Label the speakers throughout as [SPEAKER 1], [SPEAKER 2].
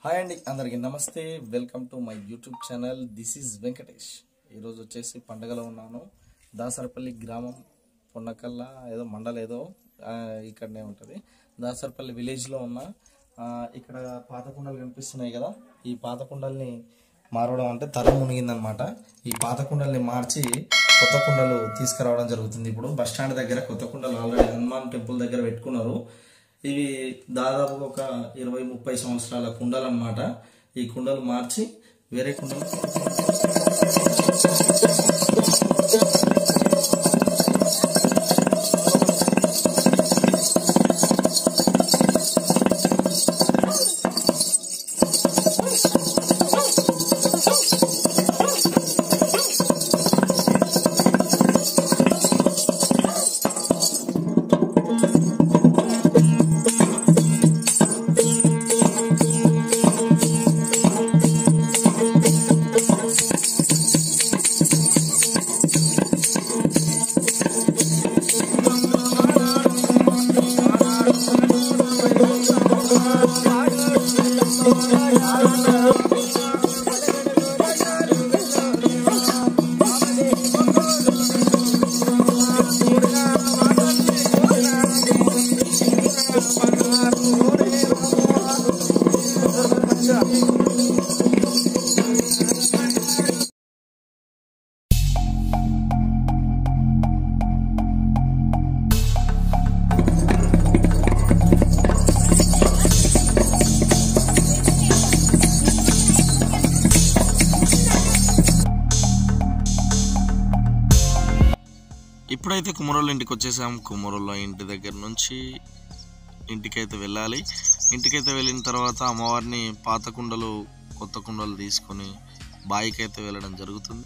[SPEAKER 1] Hi అండి, అందరికీ నమస్తే. Welcome to my YouTube channel. This is Venkatesh. ఈరోజు వచ్చేసి పండగలో ఉన్నాను. దాసరపల్లి గ్రామం, పొన్నకల్ల ఏదో మండలం ఏదో ఇక్కడనే ఉంటుంది. దాసరపల్లి విలేజ్లో ఉన్న ఇక్కడ పాత కుండలు కనిపిస్తున్నాయి కదా. ఈ పాత కుండల్ని మారవడం అంటే తరం మునిగిందనమాట. ఈ పాత కుండల్ని మార్చి కొత్త కుండలు తీసుకురావడం జరుగుతుంది. ఇప్పుడు బస్ స్టాండ్ దగ్గర కొత్త కుండలు ఆల్రెడీ హనుమాన్ టెంపుల్ దగ్గర పెట్టుకున్నారు. ఇవి దాదాపు ఒక 20-30 సంవత్సరాల కుండలు అన్నమాట. ఈ కుండలు మార్చి వేరే కుండలు
[SPEAKER 2] ఇప్పుడైతే కుమరోళ్ళ ఇంటికి వచ్చేసాం. కుమరోళ్ళ ఇంటి దగ్గర నుంచి ఇంటికైతే వెళ్ళాలి. ఇంటికైతే వెళ్ళిన తర్వాత అమ్మవారిని పాత కుండలు కొత్త కుండలు తీసుకొని బాయికి అయితే వెళ్ళడం జరుగుతుంది.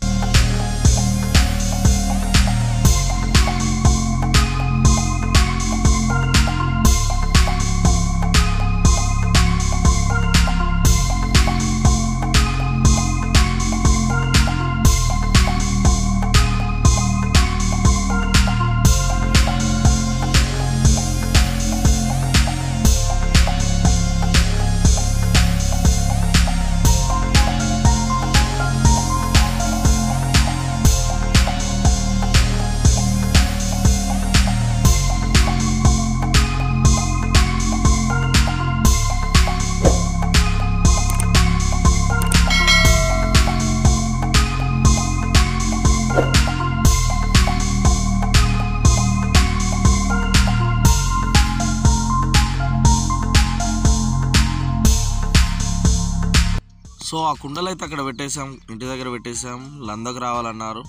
[SPEAKER 2] సో ఆ కుండలు అయితే అక్కడ పెట్టేసాం, ఇంటి దగ్గర పెట్టేసాం. లందకు రావాలన్నారు,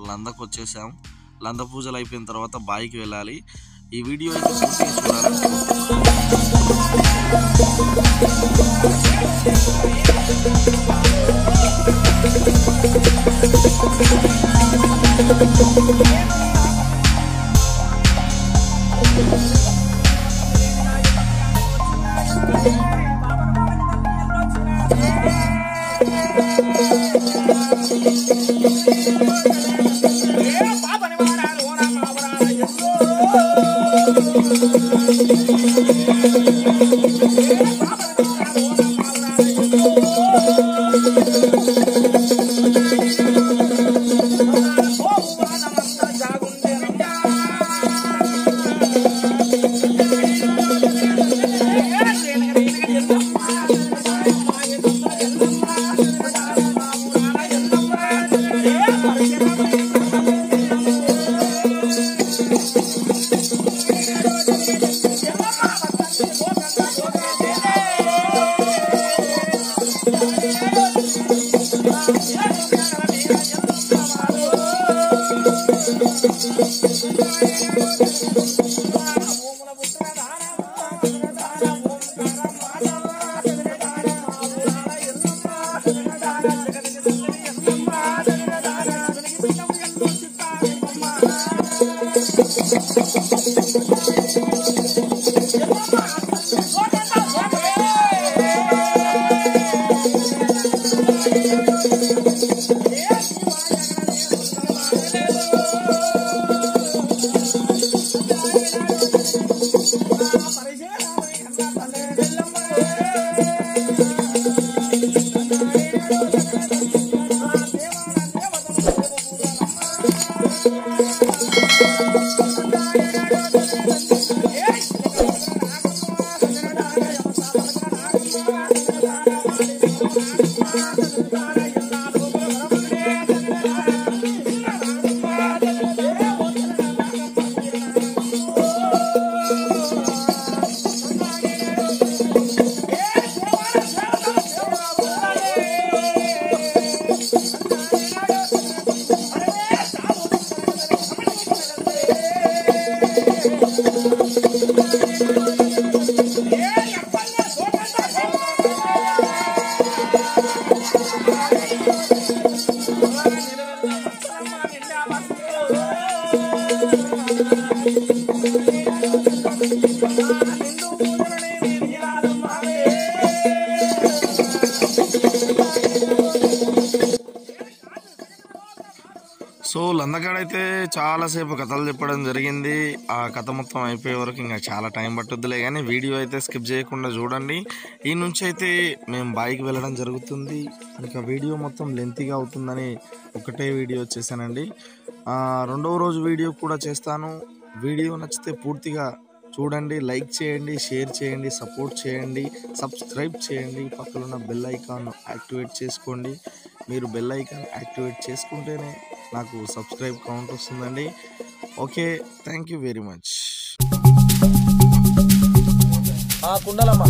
[SPEAKER 2] లందకు వచ్చేసాం. లంద పూజలు అయిపోయిన తర్వాత బాయికి వెళ్ళాలి. ఈ వీడియో అయితే సో లందకాడైతే చాలాసేపు కథలు చెప్పడం జరిగింది. ఆ కథ మొత్తం అయిపోయే వరకు ఇంకా చాలా టైం పట్టుద్దిలే, కానీ వీడియో అయితే స్కిప్ చేయకుండా చూడండి. ఈ నుంచి అయితే మేము బాయికి వెళ్ళడం జరుగుతుంది. ఇంకా వీడియో మొత్తం లెంతీగా అవుతుందని ఒకటే వీడియో చేశానండి. రెండవ రోజు వీడియో కూడా చేస్తాను. వీడియో నచ్చితే పూర్తిగా చూడండి, లైక్ చేయండి, షేర్ చేయండి, సపోర్ట్ చేయండి, సబ్స్క్రైబ్ చేయండి. పక్కన ఉన్న బెల్ ఐకాన్ యాక్టివేట్ చేసుకోండి. మీరు బెల్ ఐకాన్ యాక్టివేట్ చేసుకుంటేనే నాకు సబ్స్క్రైబ్ కౌంట్ వస్తుందండి. Okay, thank you very much.
[SPEAKER 1] కుండలమ్మ